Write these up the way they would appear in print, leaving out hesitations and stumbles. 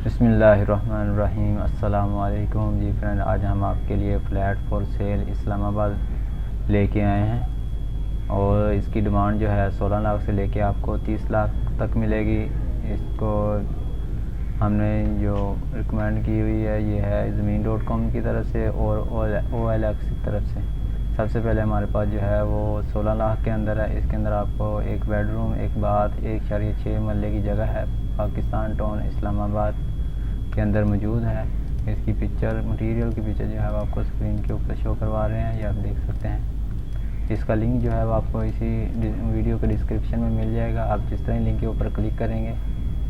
बिस्मिल्लाहिर्रहमानिर्रहीम। अस्सलाम वालेकुम जी फ्रेंड, आज हम आपके लिए फ़्लैट फॉर सेल इस्लामाबाद लेके आए हैं और इसकी डिमांड जो है 16 लाख से लेके आपको 30 लाख तक मिलेगी। इसको हमने जो रिकमेंड की हुई है ये है ज़मीन.com की तरफ से और OLX की तरफ से। सबसे पहले हमारे पास जो है वो 16 लाख के अंदर है। इसके अंदर आपको एक बेडरूम, एक बाथ, 1.6 मरले की जगह है। पाकिस्तान टाउन इस्लामाबाद के अंदर मौजूद है। इसकी पिक्चर, मटेरियल की पिक्चर जो है वो आपको स्क्रीन के ऊपर शो करवा रहे हैं, ये आप देख सकते हैं। इसका लिंक जो है वो आपको इसी वीडियो के डिस्क्रिप्शन में मिल जाएगा। आप जिस तरह लिंक के ऊपर क्लिक करेंगे,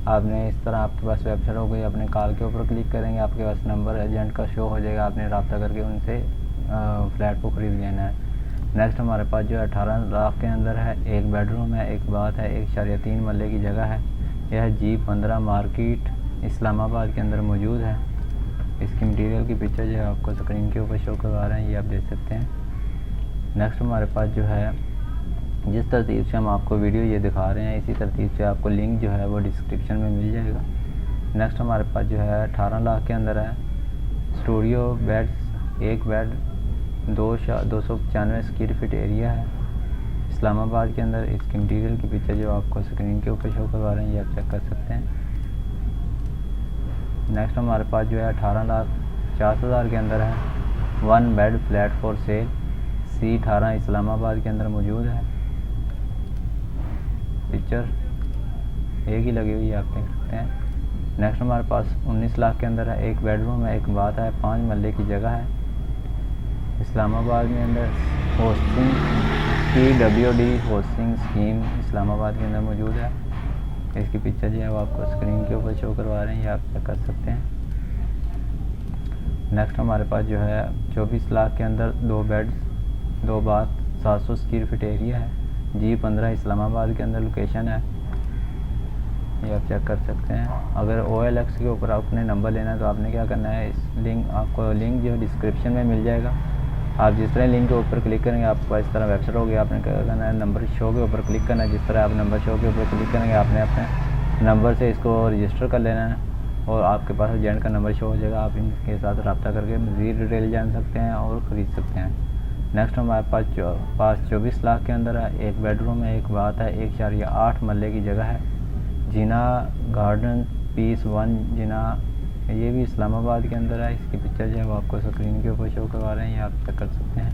आपने इस तरह आपके पास वेबसाइट हो गई, अपने कॉल के ऊपर क्लिक करेंगे, आपके पास नंबर एजेंट का शो हो जाएगा। आपने रब्ता करके उनसे फ़्लैट को ख़रीद लेना है। नेक्स्ट हमारे पास जो है 18 लाख के अंदर है। एक बेडरूम है, एक बाथ है, 1.3 मरले की जगह है। यह G15 मार्केट इस्लामाबाद के अंदर मौजूद है। इसकी मटेरियल की पिक्चर जो है आपको स्क्रीन के ऊपर शो करवा रहे हैं, ये आप देख सकते हैं। नेक्स्ट हमारे पास जो है, जिस तरतीब से हम आपको वीडियो ये दिखा रहे हैं इसी तरतीब से आपको लिंक जो है वो डिस्क्रिप्शन में मिल जाएगा। नेक्स्ट हमारे पास जो है 18 लाख के अंदर है। स्टूडियो बेड्स, एक बेड, 295 स्क्वायर फीट एरिया है इस्लामाबाद के अंदर। इसकी मटेरियल की पिक्चर जो आपको स्क्रीन के ऊपर शो करवा रहे हैं, ये आप चेक कर सकते हैं। नेक्स्ट हमारे पास जो है 18,50,000 के अंदर है। 1 bed flat for sale, C18 Islamabad के अंदर मौजूद है। पिक्चर एक ही लगी हुई है, आप देख सकते हैं। नेक्स्ट हमारे पास 19 लाख के अंदर है। एक बेडरूम है, एक बाथ है, 5 मरले की जगह है। इस्लामाबाद में अंदर hosting PWD hosting scheme Islamabad के अंदर मौजूद है। इसकी पिक्चर जो है वो आपको स्क्रीन के ऊपर शो करवा रहे हैं, ये आप चेक कर सकते हैं। नेक्स्ट हमारे पास जो है 24 लाख के अंदर 2 beds, 2 bath, 700 square feet area है। G15 इस्लामाबाद के अंदर लोकेशन है, ये आप चेक कर सकते हैं। अगर OLX के ऊपर आपने नंबर लेना है तो आपने क्या करना है, इस लिंक आपको लिंक जो है डिस्क्रिप्शन में मिल जाएगा। आप जिस तरह लिंक के ऊपर क्लिक करेंगे आपको इस तरह वेबसाइट होगी। आपने क्या करना है, नंबर शो के ऊपर क्लिक करना है। जिस तरह आप नंबर शो के ऊपर क्लिक करेंगे आपने अपने नंबर से इसको रजिस्टर कर लेना है और आपके पास एजेंट का नंबर शो हो जाएगा। आप इनके साथ रब्ता करके मज़ीद डिटेल जान सकते हैं और ख़रीद सकते हैं। नेक्स्ट हमारे पास 24 लाख के अंदर है। एक बेडरूम है, एक बाथ है, 1.8 मरले की जगह है। जीना गार्डन पीस 1 जीना, ये भी इस्लामाबाद के अंदर है। इसकी पिक्चर जो है वो आपको स्क्रीन के ऊपर शो करवा रहे हैं, ये आप चेक कर सकते हैं।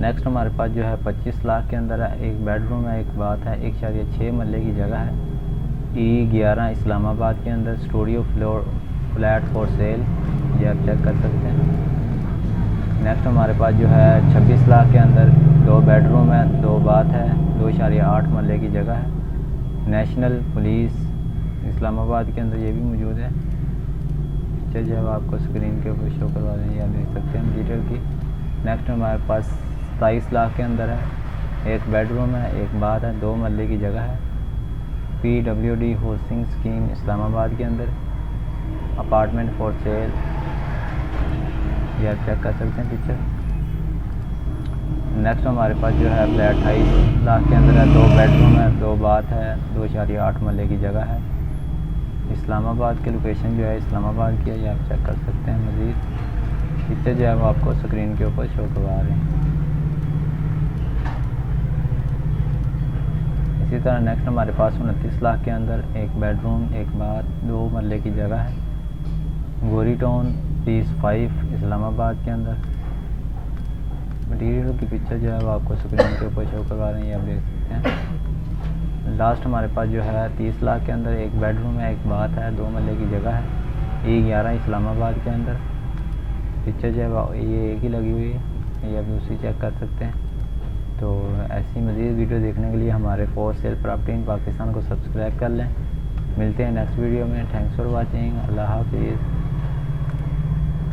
नेक्स्ट हमारे पास जो है 25 लाख के अंदर है। एक बेडरूम है, एक बाथ है, 1.6 मरले की जगह है। E11 इस्लामाबाद के अंदर स्टूडियो फ्लैट फॉर सेल, ये आप चेक कर सकते हैं। नेक्स्ट हमारे पास जो है 26 लाख के अंदर 2 बेडरूम है, 2 बाथ है, 2.8 मरले की जगह है। नेशनल पुलिस इस्लामाबाद के अंदर ये भी मौजूद है। पिक्चर जो है आपको स्क्रीन के ऊपर शो करवा दें, या देख सकते हैं डिटेल की। नेक्स्ट हमारे पास 27 लाख के अंदर है। एक बेडरूम है, एक बाथ है, 2 मरले की जगह है। PWD होस्टिंग स्कीम इस्लामाबाद के अंदर अपार्टमेंट फॉर सेल, ये आप चेक कर सकते हैं पिक्चर। नेक्स्ट हमारे पास जो है फ्लैट 28 लाख के अंदर है। 2 बेडरूम है, 2 बाथ है, 2.8 मरले की जगह है। इस्लामाबाद की लोकेशन जो है इस्लामाबाद की है, ये आप चेक कर सकते हैं। मज़ीद पिक्चर जो है वो आपको स्क्रीन के ऊपर शो करवा रहे हैं। इसी तरह नेक्स्ट हमारे पास 29 लाख के अंदर एक बेडरूम, एक बाथ, 2 मरले की जगह है। गोरी टाउन पीस 5 इस्लामाबाद के अंदर। मटीरियल की पिक्चर जो है वो आपको स्क्रीन के ऊपर शो करवा रहे हैं, ये आप देख सकते हैं। लास्ट हमारे पास जो है 30 लाख के अंदर एक बेडरूम है, एक बाथ है, 2 मरले की जगह है। E11 इस्लामाबाद के अंदर। पिक्चर जो है ये एक ही लगी हुई है, ये आप दूसरी चेक कर सकते हैं। तो ऐसी मज़ीद वीडियो देखने के लिए हमारे for sale property in Pakistan को सब्सक्राइब कर लें। मिलते हैं नेक्स्ट वीडियो में। Thanks for watching. अल्लाह हाफिज़।